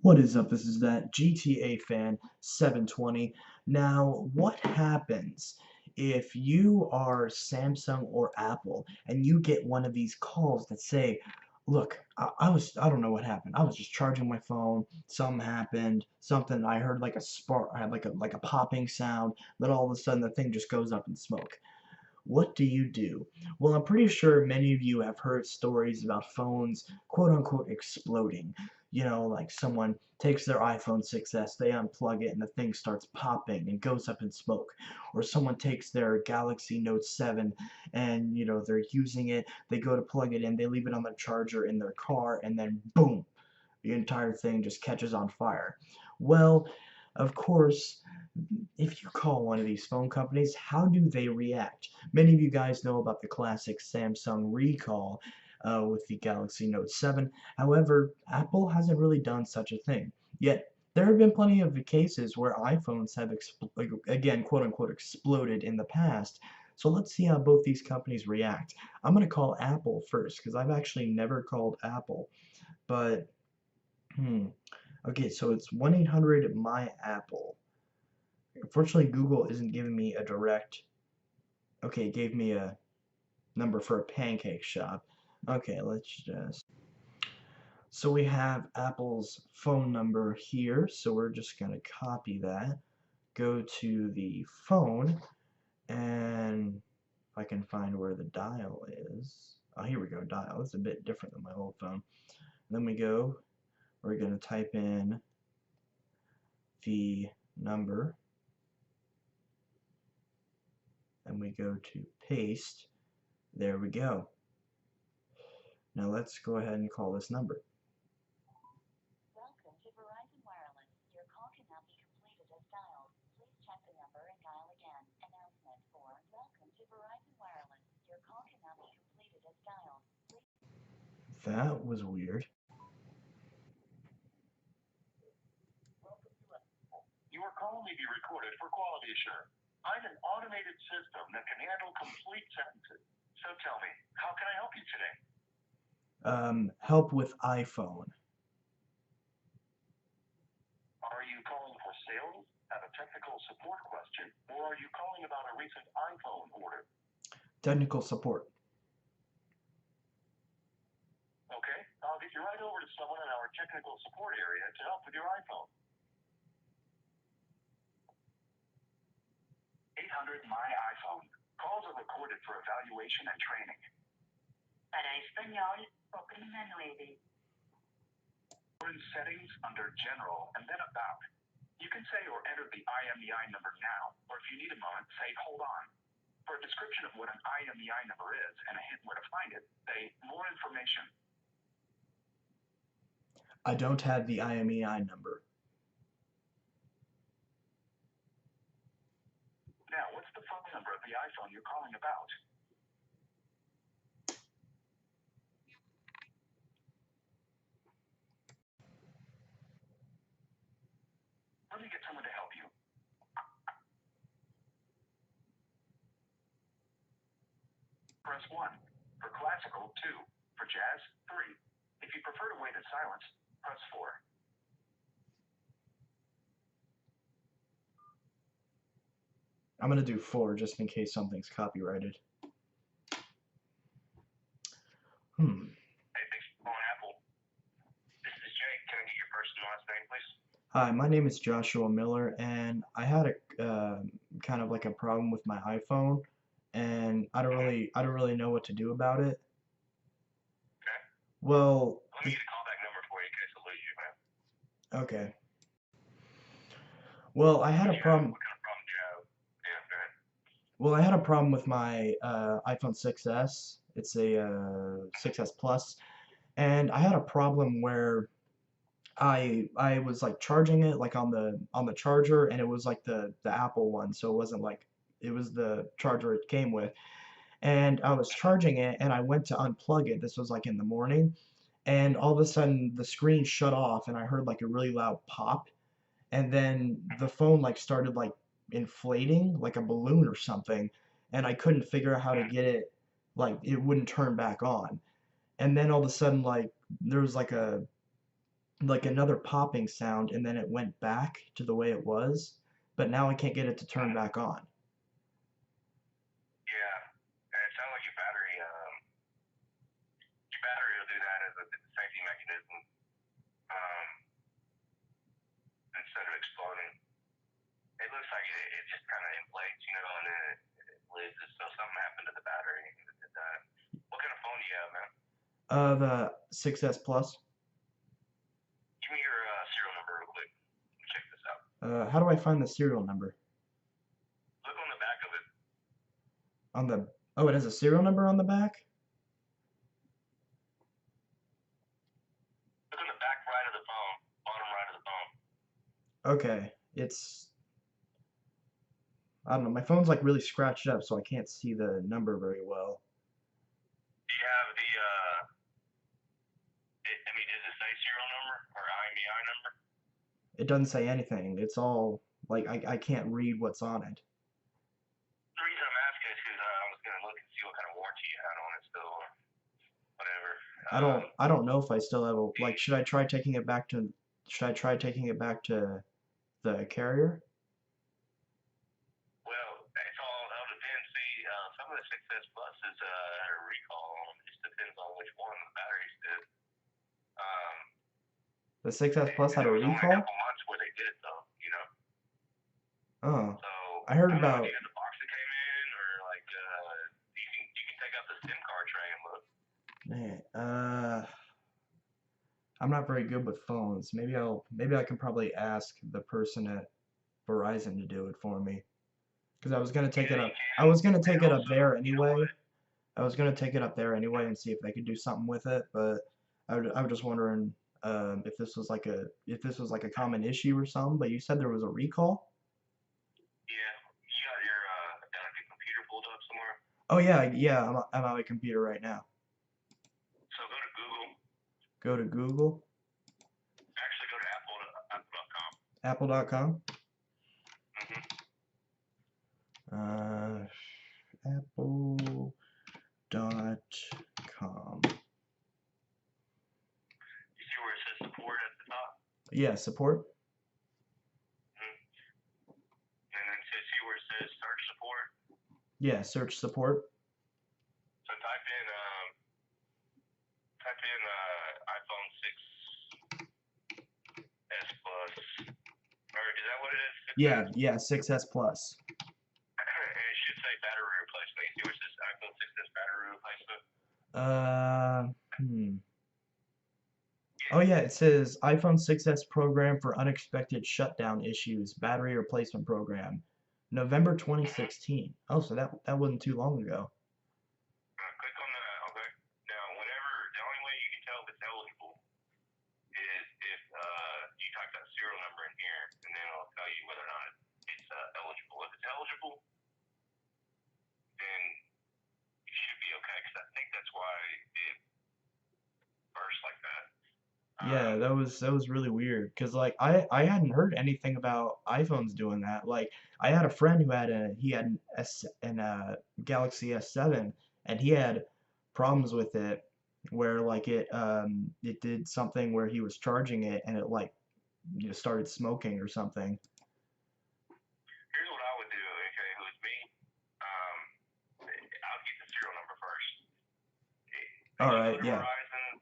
What is up? This is that GTA fan 720. Now, what happens if you are Samsung or Apple and you get one of these calls that say, "Look, I don't know what happened. I was just charging my phone. Something happened. Something I heard like a spark. I had like a popping sound. Then all of a sudden the thing just goes up in smoke." What do you do? Well, I'm pretty sure many of you have heard stories about phones, quote unquote, exploding. You know, like someone takes their iPhone 6S, they unplug it, and the thing starts popping and goes up in smoke. Or someone takes their Galaxy Note 7 and, they're using it, they go to plug it in, they leave it on the charger in their car, and then boom, the entire thing just catches on fire. Well, of course, if you call one of these phone companies, how do they react? Many of you guys know about the classic Samsung recall with the Galaxy Note 7. However, Apple hasn't really done such a thing. Yet, there have been plenty of cases where iPhones have, again, quote unquote, exploded in the past. So let's see how both these companies react. I'm going to call Apple first because I've actually never called Apple. But, hmm. Okay, so it's 1-800 My Apple. Unfortunately, Google isn't giving me a direct. Okay, it gave me a number for a pancake shop. Okay, let's just. So we have Apple's phone number here, so we're just going to copy that, go to the phone, and if I can find where the dial is. Oh, here we go, dial. It's a bit different than my old phone. Then we're going to type in the number, and we go to paste. There we go. Now let's go ahead and call this number. Welcome to Verizon Wireless. Your call cannot be completed as dialed. Please check the number and dial again. Announcement for Welcome to Verizon Wireless. Your call cannot be completed as dialed. That was weird. Your call may be recorded for quality assurance. I'm an automated system that can handle complete sentences. So tell me, how can I help you today? Help with iPhone. Are you calling for sales, have a technical support question, or are you calling about a recent iPhone order? Technical support. Okay, I'll get you right over to someone in our technical support area to help with your iPhone. 800 My iPhone. Calls are recorded for evaluation and training. Para español, oprima 9. We're in settings under general and then about. You can say or enter the IMEI number now, or if you need a moment, say hold on. For a description of what an IMEI number is and a hint where to find it, say more information. I don't have the IMEI number. Now, what's the phone number of the iPhone you're calling about? Let me get someone to help you. Press 1. For classical, 2. For jazz, 3. If you prefer to wait in silence, press 4. I'm gonna do 4 just in case something's copyrighted. Hey, thanks for calling Apple. This is Jake. Can I get your first and last name, please? Hi, my name is Joshua Miller, and I had a kind of like a problem with my iPhone, and I don't really know what to do about it. Okay. Well, Let me get a callback number for you in case I lose you, man. okay. Well, I had a problem. What kind of problem do you have? Yeah, go ahead. Well, I had a problem with my iPhone 6S. It's a 6S Plus, and I had a problem where I was like charging it like on the charger, and it was like the Apple one, so it wasn't like it was the charger it came with. And I was charging it, and I went to unplug it. This was like in the morning, and all of a sudden the screen shut off, and I heard like a really loud pop, and then the phone like started like inflating like a balloon or something, and I couldn't figure out how to get it like it wouldn't turn back on. And then all of a sudden like there was like like another popping sound, and then it went back to the way it was, but now I can't get it to turn back on. Yeah, and it sounds like your battery will do that as a safety mechanism, um, instead of exploding. It looks like it just kind of inflates, and then it lives. So something happened to the battery. What kind of phone do you have, man? The 6S Plus. Give me your serial number real quick. Check this out. How do I find the serial number? Look on the back of it. On the Oh, it has a serial number on the back? Look on the back right of the phone, bottom right of the phone. Okay, I don't know, my phone's like really scratched up, so I can't see the number very well. Do you have does it say serial number or IMEI number? It doesn't say anything. It's all like I can't read what's on it. The reason I'm asking is because I was gonna look and see what kind of warranty you had on it still, or whatever. I don't know if I still have a like should I try taking it back to the carrier? Well, it's all depends. See, some of the 6S Pluses had a recall on them. It just depends on which one the batteries did. Um, The 6S Plus had there a was only a recall? couple months where they did it though. Oh, So I heard I don't know if about you had the box that came in, or like you can take out the SIM card tray and look. man, I'm not very good with phones. Maybe I can probably ask the person at Verizon to do it for me. Because Yeah, you I can. was gonna And take it up also, there you know anyway. what? I was gonna take it up there anyway and see if they could do something with it, but I was just wondering if this was like a common issue or something. But you said there was a recall? Yeah, you got your like a computer pulled up somewhere. Oh yeah, yeah. I'm on my computer right now. So go to Google. Go to Google, Actually, go to apple.com. Apple.com, Mm-hmm. uh, Apple.com. You see where it says support at the top? Yeah, support. Mm-hmm. And then see where it says search support. Yeah, search support. So type in iPhone 6S Plus, or is that what it is? 6S? Yeah, 6S Plus. And it should say battery replacement. You see where it says iPhone 6S battery replacement? Uh, hmm. Oh yeah, it says iPhone 6S program for unexpected shutdown issues, battery replacement program, November Mm-hmm. 2016. Oh, so that wasn't too long ago. Click on the, okay. Now, the only way you can tell if it's eligible is if you type that serial number in here, and then it'll tell you whether or not it's eligible. If it's eligible, then you should be okay, because I think that's why it burst like that. Yeah, that was really weird because like I hadn't heard anything about iPhones doing that. Like I had a friend who had an Galaxy S7 and he had problems with it where like it did something where he was charging it and it like started smoking or something. Here's what I would do, okay, if it was me. Um, I would get the serial number first. When All you go right, to yeah. Verizon,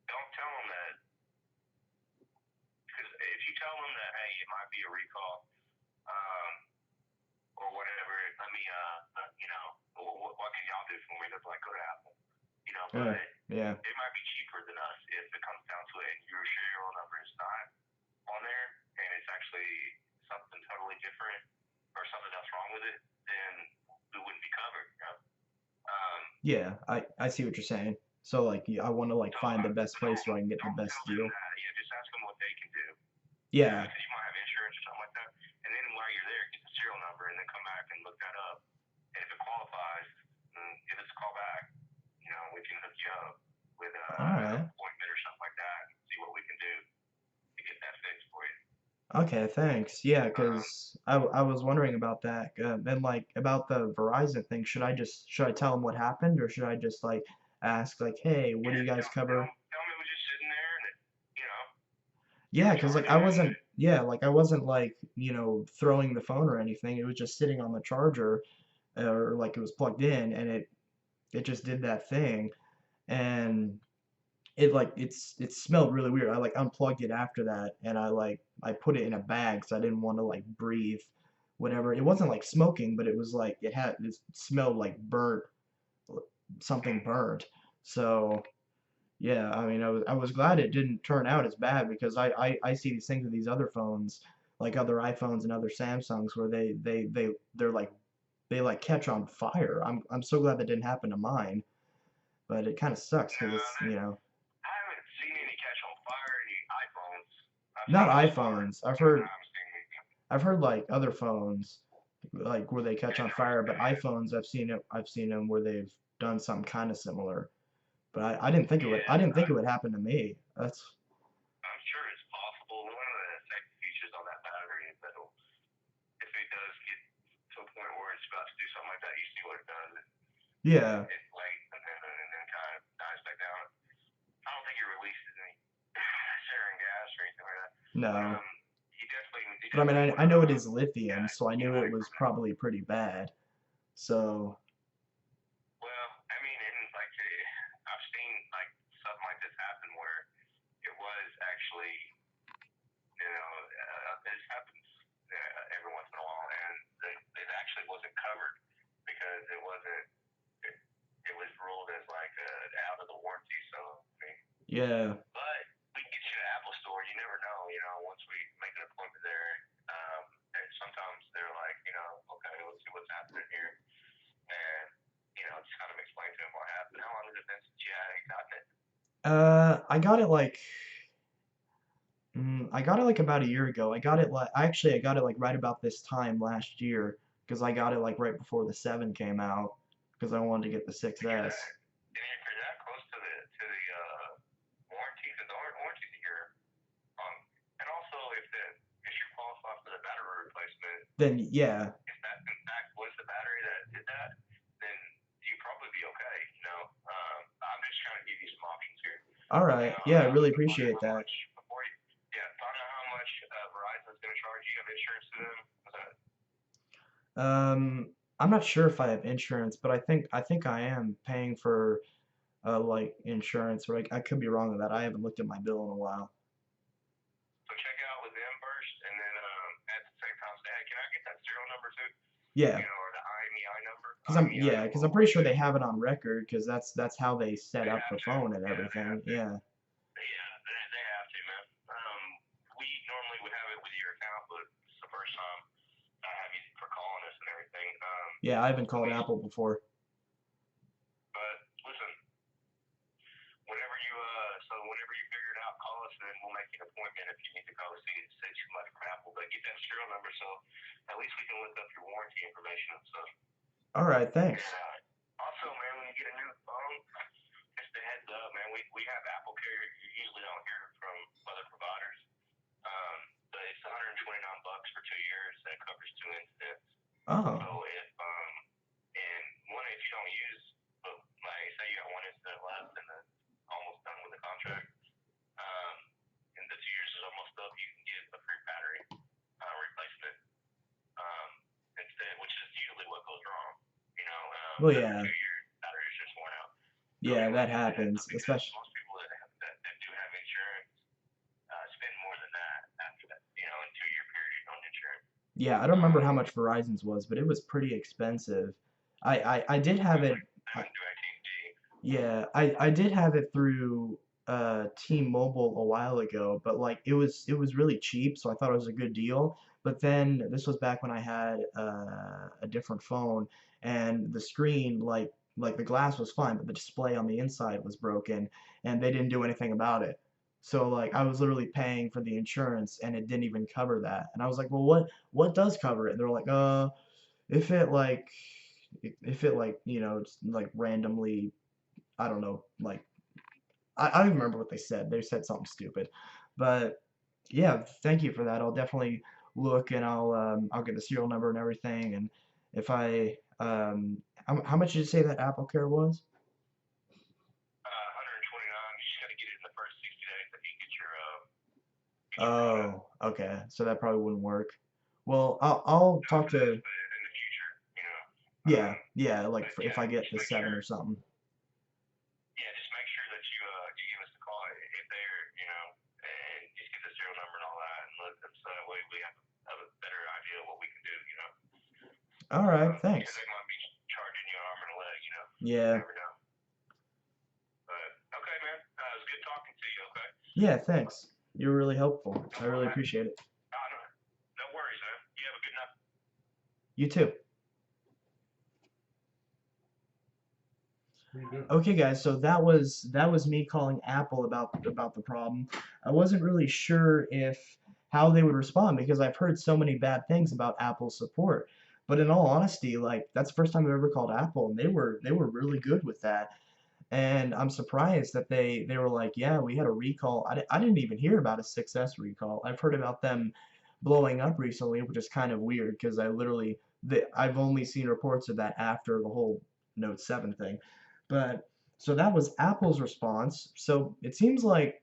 don't tell them that, because if you tell them that, hey, it might be a recall, um, or whatever, let me, what can y'all do for me? They're like, go to Apple, but Yeah. it might be cheaper than us if it comes down to it and your serial number is not on there and it's actually something totally different or something else wrong with it, then we wouldn't be covered. Yeah, I see what you're saying. So like I want to like So find the best place where I can get the don't best tell them deal. that. Yeah, just ask them what they can do. Yeah. Because you might have insurance or something like that. And then while you're there, get the serial number and then come back and look that up. And if it qualifies, then give us a call back. We can hook you up with All an right. appointment or something like that and see what we can do to get that fixed for you. Okay, thanks. Yeah, Um, 'cause I was wondering about that. And like about the Verizon thing, should I tell them what happened or should I just like ask like, "Hey, what do yeah, you guys tell cover?" them it was just sitting there and Yeah, because like I charging it. wasn't, yeah, like I wasn't like, throwing the phone or anything. It was just sitting on the charger, or like it was plugged in, and it just did that thing, and it smelled really weird. I like unplugged it after that, and I put it in a bag because I didn't want to like breathe whatever. It wasn't like smoking, but it was like it smelled like burnt, something burnt. So yeah, I mean, I was glad it didn't turn out as bad because I see these things with these other phones, like other iPhones and other Samsungs, where they're like they like catch on fire. I'm so glad that didn't happen to mine, but it kind of sucks because No, it's, I haven't seen any catch on fire any iPhones. I've not seen them spark. iPhones. I've I heard haven't seen any. I've heard like other phones like where they catch Yeah, on no, fire, but yeah, iPhones I've seen them where they've done something kind of similar. But I didn't think it would I yeah. didn't think it would happen to me. That's I'm sure it's possible. One of the safety features on that battery is that if it does get to a point where it's about to do something like that, you see what it does. yeah. It inflates and then kind of dies back down. I don't think it releases any sarin gas or anything like that. But No. you But I mean definitely I want to know it is lithium, yeah, so I get knew away it was from it. probably pretty bad. So Well, I mean, and like I've seen like something like this happen where it was actually, this happens every once in a while, and it actually wasn't covered because it wasn't. It, it was ruled as like out of the warranty. So, I mean, yeah. but we can get you to the Apple store. You never know. Once we make an appointment there, and sometimes they're like, okay, let's see what's happening here, and just kind of explain to them what happened. How long has it been since you had gotten it? I got it like I got it like about a year ago. I got it like right about this time last year because I got it like right before the 7 came out because I wanted to get the You're that, 6S. and if you're that close to the warranty, because the warranty's a year, and also if you're qualified for the battery replacement, Then yeah. if that in fact was the battery that did that, then you'd probably be okay. I'm just trying to give you some options here. All right. Yeah, I really Find out appreciate how that. much before you, yeah, find out how much Verizon's going to charge you. You have insurance to them. What's that? I'm not sure if I have insurance, but I think I am paying for like insurance, or I could be wrong with that. I haven't looked at my bill in a while. So check out with them first, and then at the same time say, hey, can I get that serial number too? Yeah, Or the IMEI number. IMEI yeah, number because I'm will pretty work sure too. they have it on record because that's how they set They up have the to. phone and Yeah, they everything. have to. Yeah. Yeah, they have to, man. We normally would have it with your account, but it's the first time I have you for calling us and everything. Yeah, I haven't Let called me. Apple before. But listen, whenever you figure it out, call us and then we'll make an appointment if you need to go see somebody from Apple. But get that serial number so at least we can look up your warranty information and stuff. All right, thanks. And also, man, when you get a new phone, just a heads up, man. We have Apple Care. You usually don't hear from other providers. Um, but it's 129 bucks for 2 years. That covers two incidents. Oh, So if you don't use, like say you got one incident left and then almost done with the contract, um, and the 2 years is almost up, you can get a free battery replacement instead, which is usually what goes wrong. well, After yeah, 2 years, battery's just worn out. So I yeah, just want that to give you the heads up happens, because especially. most people that do have insurance spend more than that after that, in 2 year period on insurance. Yeah, I don't remember Um, how much Verizon's was, but it was pretty expensive. I did it have was it. like I, 7 to AT&T. yeah, I did have it through T-Mobile a while ago, but like it was really cheap, so I thought it was a good deal. But then this was back when I had a different phone, and the screen like the glass was fine, but the display on the inside was broken, and they didn't do anything about it. So like I was literally paying for the insurance, and it didn't even cover that. And I was like, well, what does cover it? And they're like, if it like if it like just like randomly, I don't know, like I don't even remember what they said. They said something stupid. But yeah, thank you for that. I'll definitely look, and I'll get the serial number and everything. And if I how much did you say that Apple Care was? 129. You just got to get it in the first 60 days that you get Oh, okay. So that probably wouldn't work. Well, I'll Not talk for this, to, but in the future, yeah, yeah, like but if yeah, I get just the make 7 sure. or something. Yeah, just make sure that you give us the call if they're and just get the serial number and all that, and let them so that way we have a better idea of what we can do. All right, Because thanks. they might be charging you an arm and a leg. You Yeah, never know. But okay, man, it was good talking to you. Okay. yeah, thanks. You're really helpful. No I really problem, man. appreciate it. No, no worries, man. You have a good night. You too. Pretty good. Okay, guys, so that was me calling Apple about the problem. I wasn't really sure if how they would respond because I've heard so many bad things about Apple support. But in all honesty, like that's the first time I've ever called Apple, and they were really good with that. And I'm surprised that they were like, yeah, we had a recall. I didn't even hear about a 6S recall. I've heard about them blowing up recently, which is kind of weird because I've only seen reports of that after the whole Note 7 thing. But so that was Apple's response. So it seems like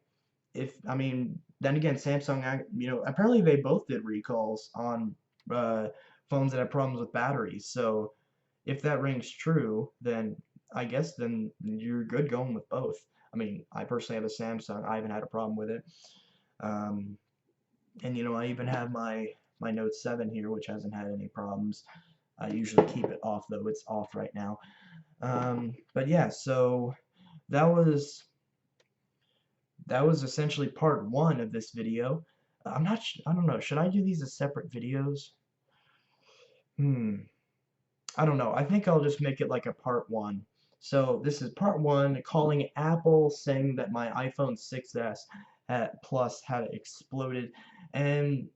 if I mean, then again, Samsung, apparently they both did recalls on uh, phones that have problems with batteries. So if that rings true, then I guess then you're good going with both. I mean, I personally have a Samsung. I haven't had a problem with it. Um, and I even have my Note 7 here, which hasn't had any problems. I usually keep it off though. It's off right now. But yeah, so that was that was essentially part one of this video. I don't know. Should I do these as separate videos? Hmm. I don't know. I think I'll just make it like a part one. So this is part one, calling Apple, saying that my iPhone 6s Plus had exploded. And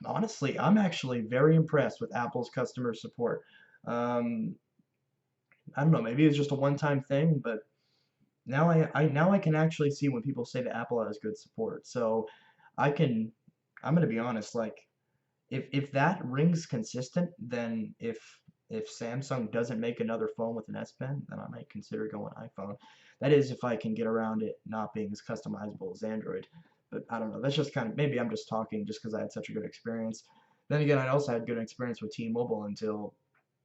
honestly, I'm actually very impressed with Apple's customer support. Um, I don't know, maybe it's just a one-time thing, but now I can actually see when people say that Apple has good support. So I can, I'm gonna be honest, like if that rings consistent, then if Samsung doesn't make another phone with an S Pen, then I might consider going iPhone. That is if I can get around it not being as customizable as Android. But I don't know. That's just kind of maybe I'm just talking just because I had such a good experience. Then again, I also had good experience with T-Mobile until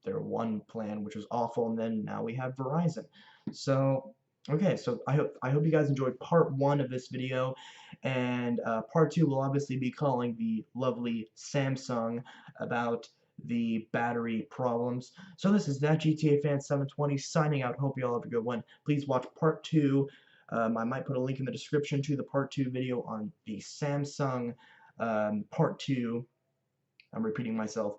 their one plan, which was awful, and then now we have Verizon. So okay, so I hope you guys enjoyed part one of this video, and part two will obviously be calling the lovely Samsung about the battery problems. So this is that GTA Fan 720 signing out. Hope you all have a good one. Please watch part two. I might put a link in the description to the part two video on the Samsung part two. I'm repeating myself.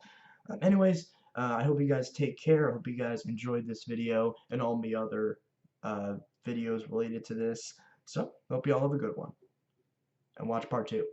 Anyways, I hope you guys take care. I hope you guys enjoyed this video and all the other uh, videos related to this. So, hope you all have a good one. And watch part two.